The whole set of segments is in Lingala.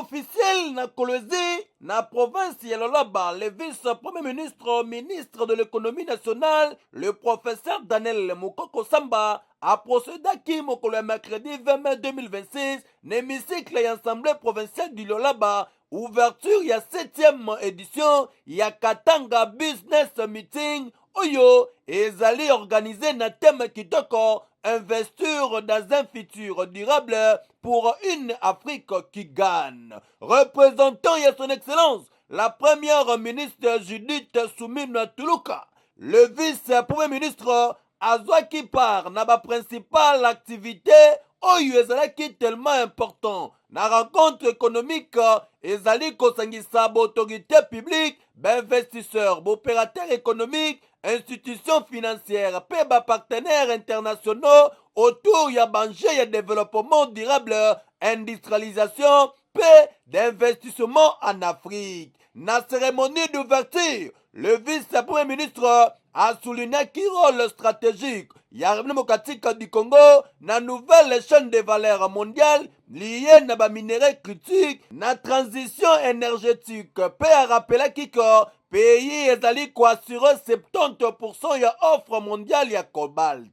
officiel na Kolwezi, na province ya Lolaba, le vice-premier ministre, ministre de l'économie nationale, le professeur Daniel Mukoko Samba, a procédé à qui le mercredi 20 mai 2026, l'hémicycle et assemblée provinciale du Lolaba, ouverture ya 7e édition, ya Katanga Business Meeting, Oyo, ezali organisé na thème kitoko, investir dans un futur durable pour une Afrique qui gagne. Représentant ya son excellence, la première ministre Judith Soumine Tuluka, le vice-premier ministre azwaki part na ba principale activité oyo ezalaki tellement important na rencontre économique ezali kosangisa autorité publique, investisseurs, opérateurs économiques, institutions financières, pe ba partenaires internationaux autour ya banje ya développement durable, industrialisation, pe d'investissement en Afrique. Na cérémonie d'ouverture, le vice-premier ministre a souligné qui rôle stratégique ya démocratique du Congo na nouvelle chaîne de valeur mondiale liée na ba minéraux critiques na transition énergétique. Pe a rappelé que pays ezali ko assurer 70% ya offre mondiale ya cobalt.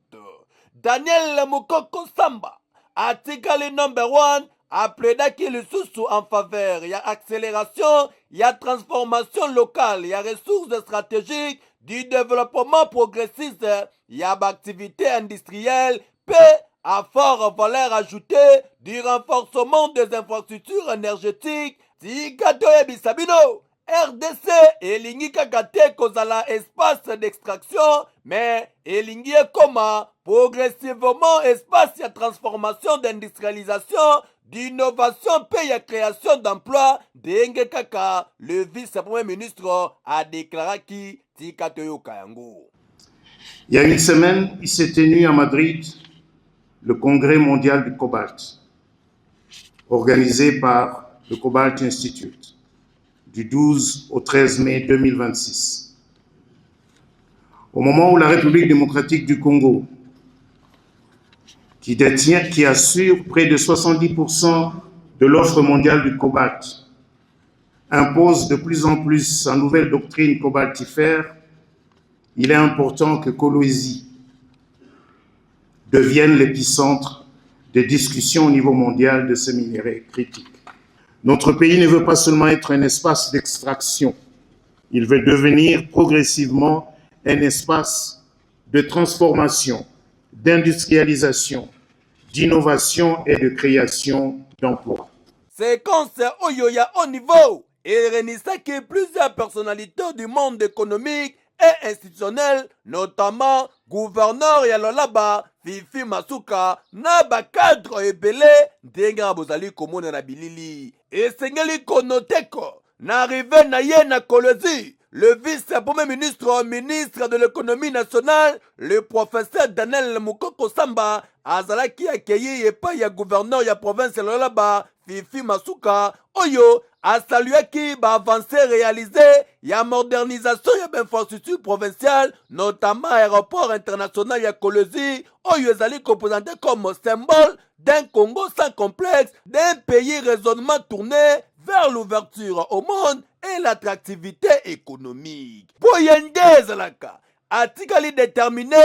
Daniel Mukoko Samba, article number 1, a plaidé le sous en faveur ya accélération, ya transformation locale, ya ressources stratégiques, du développement progressiste, ya activité industrielle, paix à fort valeur ajoutée, du renforcement des infrastructures énergétiques, Tikato Ebisabino. RDC elingi kaka te kozala espace d'extraction, mais elingi ekoma progressivement espace ya transformation d'industrialisation, d'innovation pe ya création d'emploi, ndenge kaka le vice-premier ministre a déclaré ki tika toyoka yango. Il y a une semaine, il s'est tenu à Madrid le congrès mondial du cobalt, organisé par le Cobalt Institute, du 12 au 13 mai 2026. Au moment où la République démocratique du Congo, qui assure près de 70% de l'offre mondiale du cobalt, impose de plus en plus sa nouvelle doctrine cobaltifère, il est important que Kolwezi devienne l'épicentre des discussions au niveau mondial de ces minéraux critiques. Notre pays ne veut pas seulement être un espace d'extraction, il veut devenir progressivement un espace de transformation, d'industrialisation, d'innovation et de création d'emplois. Séquence Oyoya au niveau et réunissait que plusieurs personnalités du monde économique et institutionnel, notamment gouverneur Yalolaba, Fifi Masuka, Naba cadre ebele, Denga Bozali Komona na Bilili. Et Sengeli Konoteko, n'arrivé na ye na Kolwezi, le vice-premier ministre, ministre de l'économie nationale, le professeur Daniel Mukoko Samba, azalaki accueilli et pas ya gouverneur ya province Yalolaba, Fifi Masuka, Oyo, a salué qui va avancer réalisé, ya modernisation ya infrastructure provinciale, notamment aéroport international ya Kolwezi, Oyo ezali représenté comme symbole d'un Congo sans complexe, d'un pays raisonnement tourné vers l'ouverture au monde et l'attractivité économique. Boyende Zalaka, article déterminé,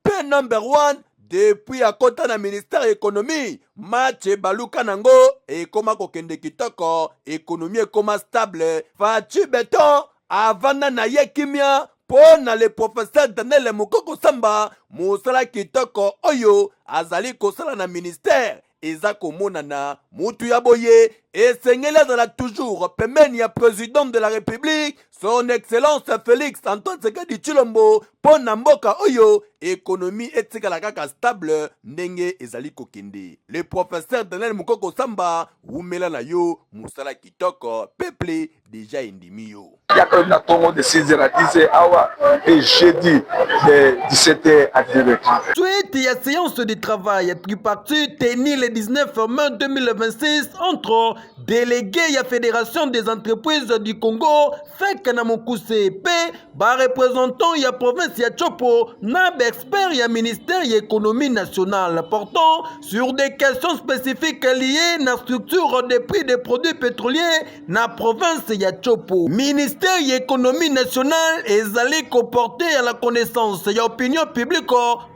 P number 1, depuis à côté na ministère économie, match baluka nango et koma kokende kitoko, économie koma stable, fachi beton, avana na ye kimia, pona le professeur Daniel Mukoko Samba, musala kitoko oyo, azali kosala na ministère, eza komonana, mutu ya boye, et sengela dans la toujours, pemeni ya président de la République, son excellence Félix Antoine Tshisekedi Tshilombo, pona mboka oyo, économie etikala kaka stable, ndenge ezali kokende. Le professeur Daniel Mukoko Samba, umela na yo, musala kitoko, peuple déjà indimi yo. Il y a un Congo de 6h à 10h et jeudi de 17h à 19h30. Suite à séance de travail tripartite tenue le 19 mai 2020. 2026 entre délégué ya Fédération des entreprises du Congo fek na Mokuse pe ba représentant ya province ya Chopo na ba expert ya ministère ya économie nationale portant sur des questions spécifiques liées na structure des prix des produits pétroliers na province ya Chopo. Ministère ya économie nationale ezali ko porter à la connaissance ya opinion publique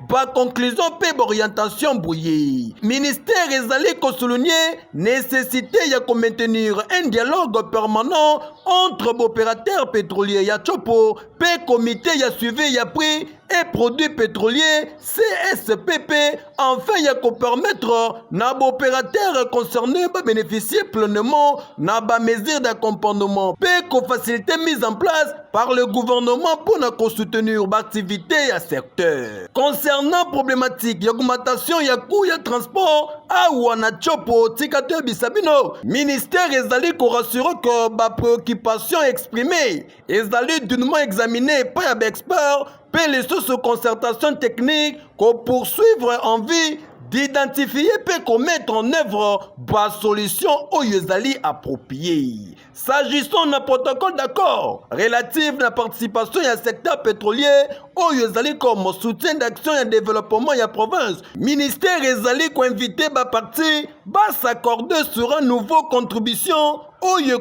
ba conclusion pe orientation brouillée. Ministère ezali ko souligner nécessité ya ko maintenir un dialogue permanent entre opérateurs pétroliers ya Chopo pe comité ya suivi ya prix et produits pétroliers CSPP enfin ya ko permettre na opérateurs concernés ba bénéficier pleinement na ba mesures d'accompagnement pe ko faciliter mise en place par le gouvernement pour na soutenir l'activité à secteur. Concernant problématique d'augmentation ya coût ya transport à wana Chopo tikate bisabino ministère ezali ko rassurer que ba préoccupation exprimée ezali dûnement examiné par ya expert pe les sous concertation technique qu'on poursuivre en vue d'identifier et qu'on mette en œuvre des solutions aux ezali appropriées. S'agissant d'un protocole d'accord relatif à la participation à secteur pétrolier aux ezali comme soutien d'action et développement à la province, ministère ezali ko invité ba parti ba s'accorder sur une nouvelle contribution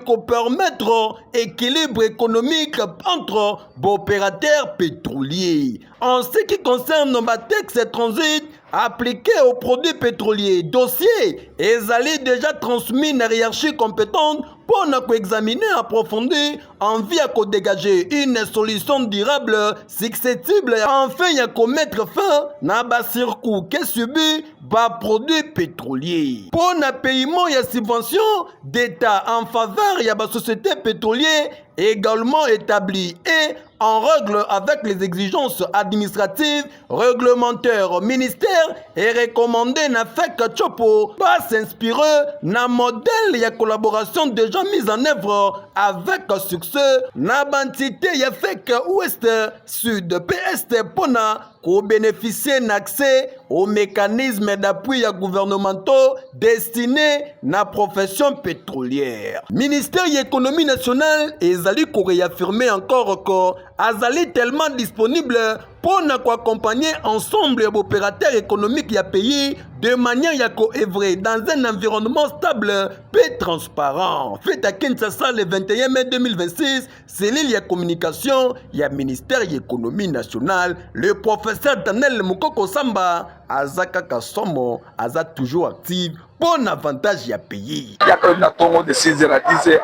pour permettre équilibre économique entre opérateurs pétroliers. En ce qui concerne nos textes et transit appliqués aux produits pétroliers, dossier ezali déjà transmis à la hiérarchie compétente pour nous examiner approfondi en vue à dégager une solution durable, successible, enfin à mettre fin à bas circuit que subit bas produits pétroliers. Pour un paiement et subvention d'État en faveur de la société pétrolière également établie et en règle avec les exigences administratives, réglementaires, ministère et recommandé n'a fait que Chopo pas s'inspirer d'un modèle de collaboration déjà mis en œuvre avec succès n'a entité y a fait que ouest sud PST pona pour bénéficier d'accès aux mécanismes d'appui gouvernementaux destinés à la profession pétrolière. Ministère de l'économie nationale ezali ko réaffirmer encore que azali tellement disponible pour nous accompagner ensemble les opérateurs économiques du pays de manière à œuvrer dans un environnement stable et transparent. Fait à Kinshasa le 21 mai 2026, c'est l'île de communication, il y a ministère de l'économie nationale, le professeur Daniel Mukoko Samba, Azaka Kasomo, Aza toujours actif. Bon avantage à payer. Il y a un Congo de 6h à 10h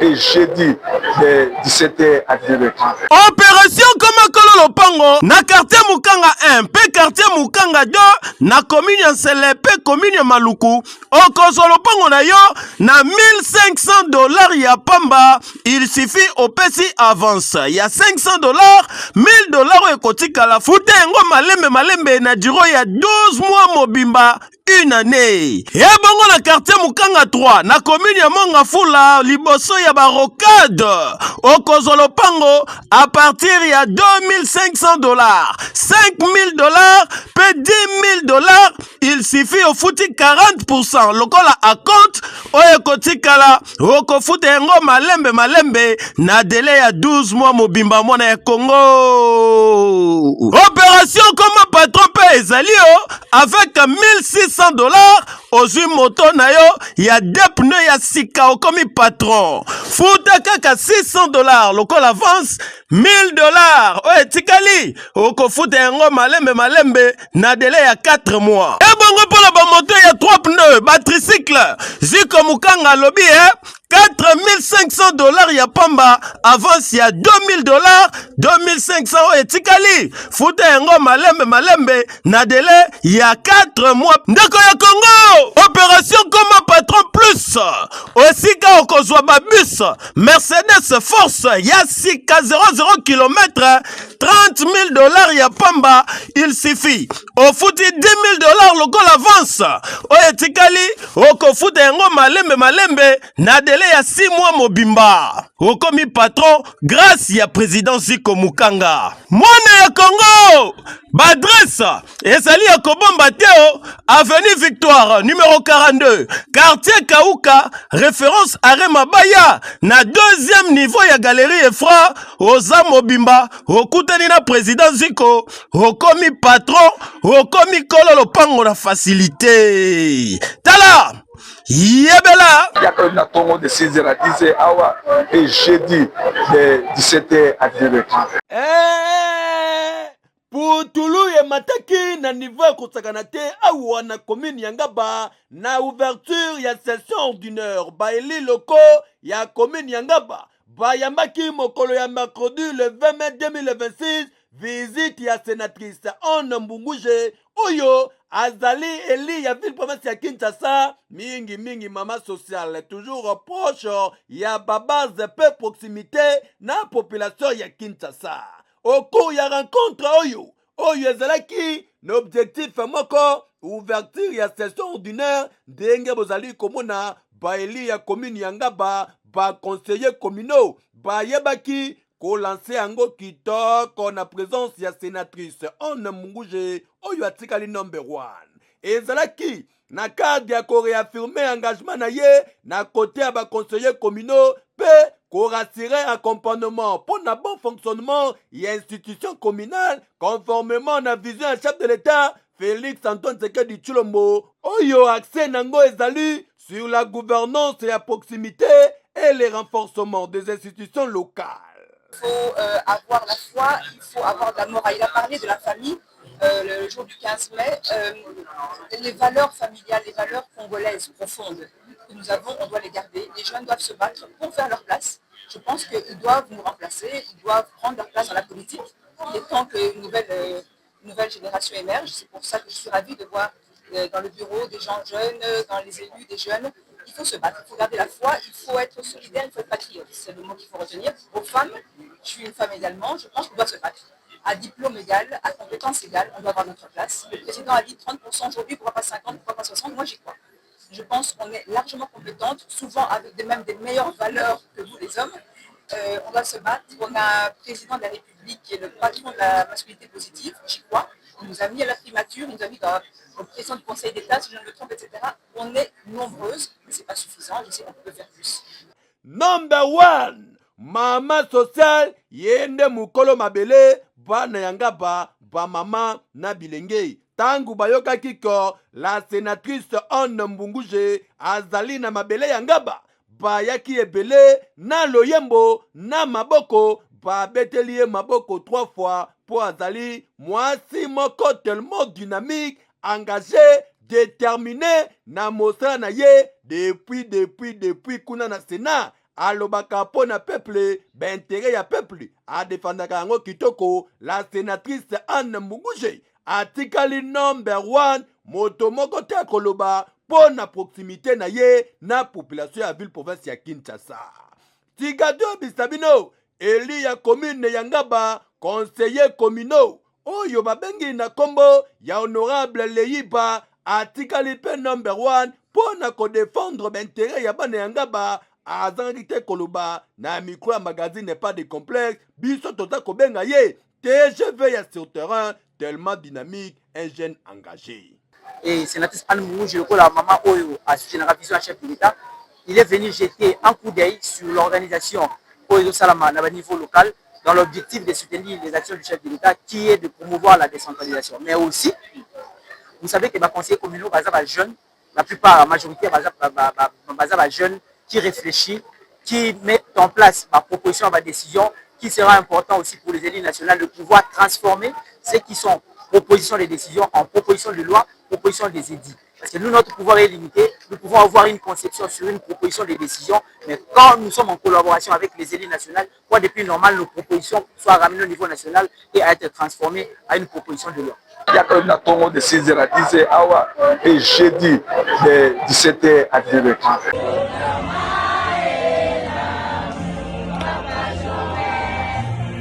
et jeudi de 17h à 18h. Opération comme Kololo Pango, na quartier Mukanga 1, pe quartier Mukanga 2, na commune Nselepe, commune Maluku, Okozolo Pango na yo, na $1,500 ya pamba, il suffit au PC avance. Il y a $500, $1,000 ekotika la fute ngo malembe na diro ya 12 mois mobimba. Une année. Et bongo na quartier Mukanga 3, na commune ya Mongafula, liboso ya barocade. Okozolo Pango, à partir ya $2,500, $5,000, pe $10,000, il suffit au fouti 40%. Lokola à compte, oye kotikala, oko fute ngo malembe, na délai ya 12 mois mobimba mwana ya Congo. Opération comme patron pe ezalio, avec $1,600 ozui moto na yo ya deux pneus ya sika okomi patron futa kaka $600 lokola avance $1,000 oye tikali okofuta yango malembe na délai ya 4 mois ebongo mpona bamoto ya 3 pneus batricycle ziko mukanga lobi $4,500 ya pamba avance ya $2,000 $2,500 oye tikali futa yango malembe na délai ya 4 mois ndeko ya Congo opération comme patron plus osika okozwa babus Mercedes Force ya sika 00 km $30,000 ya pamba il suffit au futi $10,000 lokola avance oye tikali okofuta yango malembe na délai ya 6 mois mobimba okomi patron grâce ya président Ziko Mukanga mwana ya Congo badresse ezali ya kobo Mateo, avenue Victoire, numéro 42, quartier Kauka, référence Arrêt Mabaya, na deuxième niveau ya galerie Efra, Oza Mobimba, okutani na président Ziko, okomi patron, okomi kololo pango na facilité. Tala! Yebela! Il y a quand même la tongo de 6h à 10h awa et jeudi de 17h à 19h30. Putulu ye mataki na niveau ya kosakana te awa na commune ya Ngaba na ouverture ya session ordinaire baeli loko ya commune ya Ngaba bayambaki mokolo ya mercredi le 20 mai 2026 visite ya sénatrice Anne Mbunguje oyo azali eli ya ville province ya Kinshasa mingi mama sociale toujours proche ya babase pe proximité na population ya Kinshasa. Au cours ya rencontre oyo ezalaki na objectif moko ouverture ya session ordinaire ndenge bozali komona baeli ya commune ya Ngaba ba conseiller communaux bayebaki kolanse yango kitoko na présence ya sénatrice Anne Mbunguje oyo atikali number 1 ezalaki na cadre ya koreaffirme engagement na ye na côté ya ba conseiller communaux pe pour assurer accompagnement pour un bon fonctionnement et institution communale conformément à la vision du chef de l'État Félix Antoine Tshisekedi Tshilombo oyo accès nango ezali sur la gouvernance et la proximité et le renforcement des institutions locales. Il faut avoir la foi, il faut avoir de la morale. Il a parlé de la famille le jour du 15 mai. Les valeurs familiales, les valeurs congolaises profondes que nous avons, on doit les garder. Les jeunes doivent se battre pour faire leur place. Je pense qu'ils doivent nous remplacer, ils doivent prendre leur place dans la politique. Il est temps qu'une nouvelle génération émerge. C'est pour ça que je suis ravie de voir dans le bureau des gens jeunes, dans les élus des jeunes. Il faut se battre, il faut garder la foi, il faut être solidaire, il faut être patriote. C'est le mot qu'il faut retenir. Aux femmes, je suis une femme également, je pense qu'on doit se battre. À diplôme égal, à compétence égale, on doit avoir notre place. Le président a dit 30% aujourd'hui, pourquoi pas 50, pourquoi pas 60, moi j'y crois. Je pense qu'on est largement compétente, souvent avec même des meilleures valeurs que vous les hommes. On doit se battre. On a un président de la République qui est le patron de la masculinité positive, j'y crois. Il nous a mis à la primature, il nous a mis au président du Conseil d'État, si je ne me trompe, etc. On est nombreuses, mais ce n'est pas suffisant. Je sais qu'on peut faire plus. Number 1, mama social, yende mukolo mabele, bana yangaba, ba mama na bilenge. Tangu bayoka kiko, la sénatrice Anne Mbunguje, azali na mabele yangaba, bayaki ebele, na loyembo, na maboko, ba betelie maboko 3 fois, pour azali, mwasi moko tellement dynamique, engagé, déterminé, na mosala na ye, depuis kuna na Sénat, alobaka po na peuple, intérêt ya peuple, a défendaka yango kitoko, la sénatrice Anne Mbunguje, atikali number 1, moto moko te akoloba, po na proximité na ye, na population ya ville province ya Kinshasa. Tigado bisabino, eli ya commune ya Ngaba, conseiller communaux, oyo babengi na kombo ya honorable Leiba, atikali pe number 1, po na ko défendre intérêt ya bana ya Ngaba, azangite koloba, na micro ya magazine pas de complexe, biso tota kobenga ye, TGV ya sur terrain, tellement dynamique, un jeune engagé. Et sénatrice Anne Mbunguje, la maman Oyo, à Général Vision, chef de l'État, il est venu jeter un coup d'œil sur l'organisation Oyo Salama à niveau local, dans l'objectif de soutenir les actions du chef de l'État, qui est de promouvoir la décentralisation. Mais aussi, vous savez que les conseillers communaux, jeunes, la plupart, la majorité, jeunes qui réfléchissent, qui mettent en place ma proposition, ma décision, qui sera important aussi pour les élus nationaux de pouvoir transformer ceux qui sont propositions de décision en propositions de loi, propositions des édits. Parce que nous, notre pouvoir est limité, nous pouvons avoir une conception sur une proposition de décision, mais quand nous sommes en collaboration avec les élus nationaux, quoi de plus normal, nos propositions soient ramenées au niveau national et à être transformées à une proposition de loi. Il y a quand même la tongo de 6h à 10h awa et jeudi de 17h à 19h30.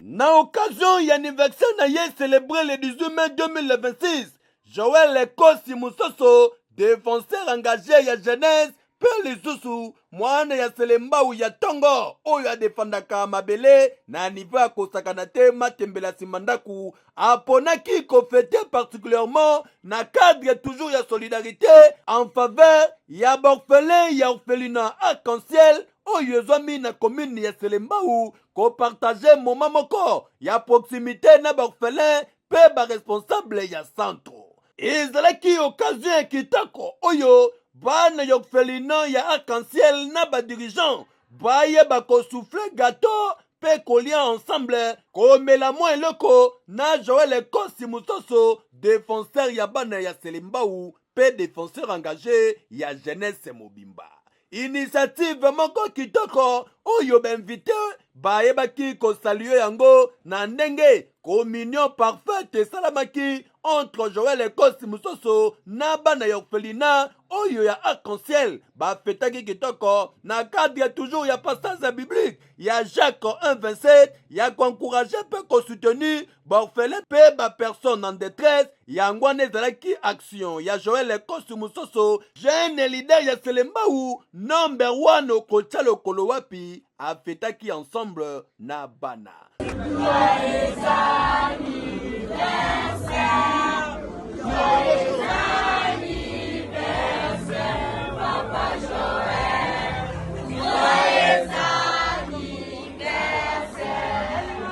Na occasion y anniversaire na ye célébré le 18 mai 2026, Joël Ekosi Moussoso, défenseur engagé ya jeunesse, pe lisusu mwana ya selembau ya tongo oyo adefandaka mabele na nivo ya kosakana te matembela nsima ndaku aponaki kofete particulièrement na cadre toujours ya solidarité en faveur ya baorphelin ya orphelinat arc-en-ciel oyo ezwami na commune ya selembau kopartage moma moko ya proximité na baorphelin pe baresponsable ya centre ezalaki occasion ya kitoko oyo bana ya orphelinat ya arc-en-ciel na badirigant bayeba kosouffle gâteau pe kolia ensemble komela mwa eloko na Joël Ekosi Musoso défenseur ya bana ya selembau pe défenseur engagé ya jeunesse mobimba. Initiative moko kitoko oyo bainvite bayebaki kosalue yango na ndenge communion parfaite esalamaki entre Joël Ekosi Musoso na bana ya orphelinat oyo ya arc-en-ciel bafetaki kitoko na cadre toujours ya passage biblique ya Jacques 1:27 ya koencourager pe kosoutenir baorphelin pe bapersone en détresse yango wana ezalaki action ya Joël Ekosi Musoso jeune leader ya selembau number 1 okotia lokolo wapi afetaki ensemble na bana.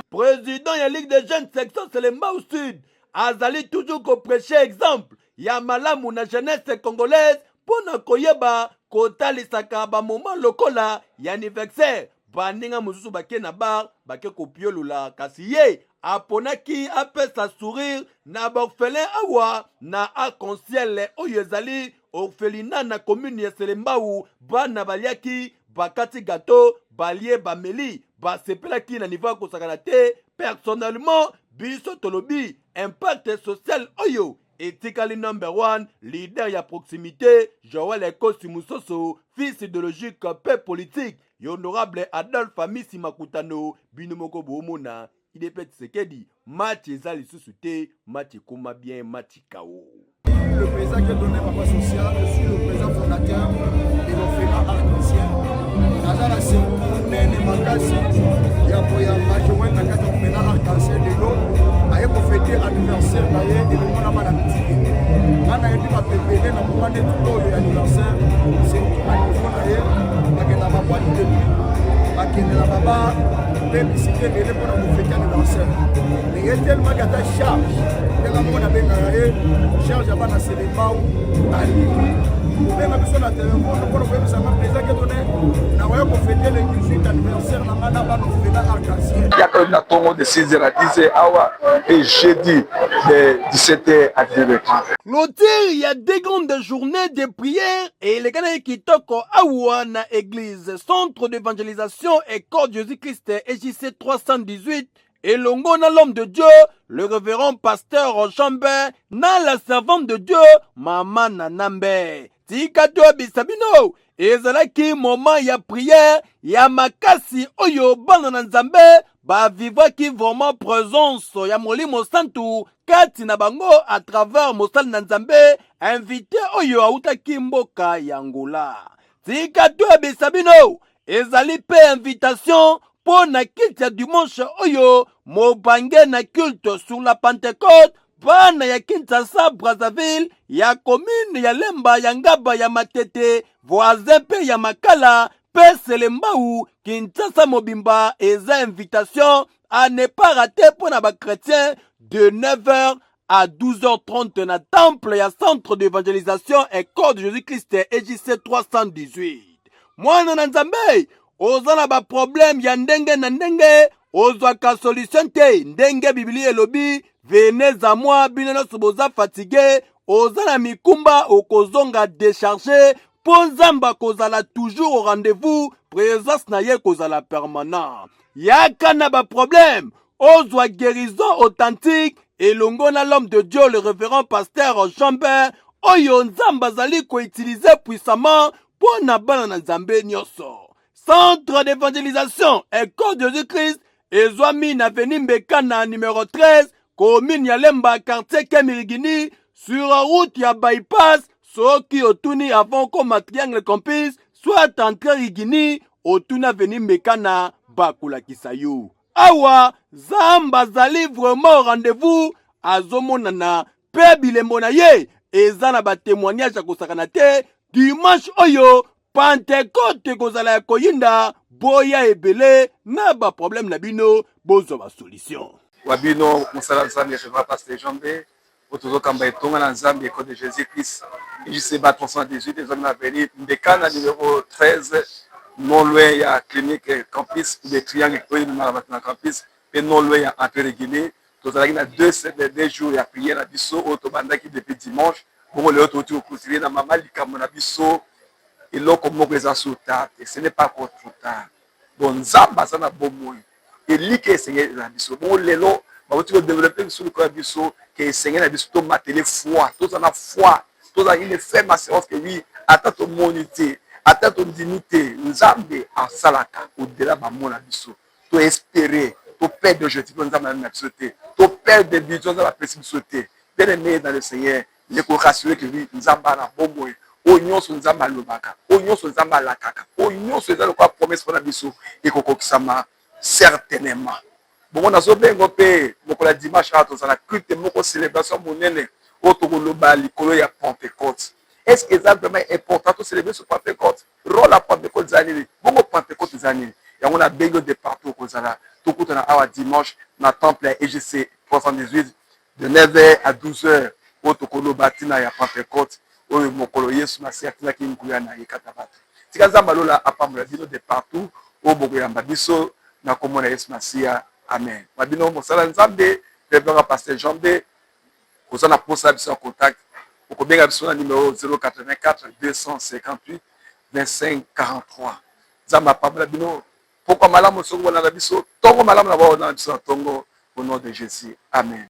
Président ya Ligue des jeunes section Selembao Sud azali toujours ko prêcher exemple ya malamu na jeunesse congolaise pona koyeba kotalisaka ba moment lokola ya anniversaire baninga mosusu bake na bar bake kopiolula kasi ye aponaki apesa sourire na baorphelin awa na arc-en-ciel oyo ezali orphelinat na commune ya Selembau bana baliaki bakati gâteau balie bameli basepelaki na niveau ya kosakana te personnellement biso tolobi impact social oyo etikali number 1 leader ya proximité Joël Ekosi Musoso fils idéologique pe politique honorable Adolphe Amisi Makutano bino moko bomona IDP Tshisekedi match eza lisusu te match ekoma bien match KO. Le président qui a donné ma social, je suis le président fondateur de l'orphelinat arc-en-ciel. Dans la cérémonie de Makasi, il y a un na kati orphelinat arc-en-ciel de l'eau, aye ko fêter anniversaire na ye et le mona mana mitiki. Ngana yebi ba pepele na mwana tout oyo anniversaire, c'est anniversaire na ye, bakenda ba boîte de nuit, bakenda na baba publicité de pour na fêter anniversaire. Mais il y a tellement de charge, tellement mona benga ye, charge aba na selembau, ali. Même besoin de téléphone pour le ça m'a président qui donné na waya ko fêter le 18 anniversaire na ngana ba no fêter arc-en-ciel. Il y a quand même Tongo de 6h à 10h awa et jeudi de 17h à 18h. Clôture, il y a des grandes journées de prière et les Canadiens qui toquent awa na église centre d'évangélisation et corps de Jésus-Christ EJC 318 et longo na l'homme de Dieu, le révérend pasteur Chambert, na la servante de Dieu, Maman Nanambe. Tika to bisabino, ezalaki moment ya prière, ya makasi oyo bana na Nzambe, ba vivaki vraiment présence ya Molimo Santu, kati na bango à travers Mosal na Nzambe, invité oyo autaki mboka ya Angola. Tika to bisabino, ezali pe invitation, pour na kiti ya dimanche oyo mobange na culte sur la Pentecôte bana ya Kinshasa Brazzaville ya commune ya Lemba ya Ngaba ya Matete voisin pe ya Makala pe Selembau Kinshasa Mobimba eza invitation à ne pas rater pour na ba chrétien de 9h à 12h30 na temple ya centre d'évangélisation et corps de Jésus-Christ EJC 318 mwana na Nzambe ozana ba problème ya ndenge na ndenge ozwaka solution te ndenge biblia elobi venez à moi bino nyonso boza fatigué ozana mikumba okozonga déchargé mpo nzambe akozala toujours au rendez-vous présence na ye kozala permanent yaka na ba problème ozwa guérison authentique elongo na l'homme de Dieu le révérend pasteur Chambert oyo nzambe azali koutiliser puissamment mpo na bana na Nzambe nyonso. Centre d'évangélisation et corps de Jésus-Christ, ezwami na avenue Mbekana numéro 13, commune ya Lemba, quartier Kemirigini, sur la route ya bypass, soki otuni avant koma triangle campus soit entre rigini otuna veni mekana bakolakisa yo. Awa Nzambe azali vraiment rendez-vous azomonana pe bilembo na ye eza na batémoignage ya kosakana te dimanche oyo Pentecôte kozala ya koyinda boya ebele na baproblème na bino bozwa basolution. Wabino mosala Nzambe je vois pasteur Jambé otozokamba etonga na Nzambe école de Jésus-Christ JCBA 318 les hommes na veni mbekana numéro 13 non loin ya clinique campus de triangle oyo na campus pe non loin ya entrée Guinée tozalaki na deux jours ya prière na biso oyo tobandaki depuis dimanche bongo leo toti okultire na mama likambo na biso eloko moko eza sur table et ce n'est pas trop tard bon Nzambe aza na bomoi elike esengeli na biso bongo lelo bauti kodévelopper biso likolo ya biso ke esengeli na biso tomatele foi toza na foi toza une ferme assurance que oui ata tomoni te ata tondimi te Nzambe asalaka odela bamona biso to espérer to perdre d'objectif Nzambe na biso te to perdre de but Nzambe apesi biso te bien aimé dans le Seigneur il faut rassurer que oui Nzambe na bomoi oyo nyonso Nzambe alobaka oyo nyonso Nzambe alakaka oyo nyonso eza lokola promesse mpona biso ekokokisama certainement. Bon, on a zobengo pe mokola dimanche ato za na culte moko célébration monene otokoloba likolo ya Pentecôte. Est-ce que c'est vraiment important de célébrer ce Pentecôte? Rôle la Pentecôte zanini. Bongo Pentecôte zanini. Ya on a bengo de partout kozala. Tokuta na awa dimanche na temple EGC 318 de 9h à 12h otokoloba tina ya Pentecôte. Oyo mokolo Yesu na certina ki nguya na yekata bato. Tika Nzambe lola apambola bino de partout o boko ya mbabiso na komona Yesu Masia. Amen. Mabino mosala Nzambe, Révérend Pasteur Jambé, kozana posa biso en contact. Okobenga biso na numéro 084 258 25 43. Nzambe apambola bino. Pourquoi malamu soko na biso? Tongo malamu na ba na biso tongo au nom de Jésus. Amen.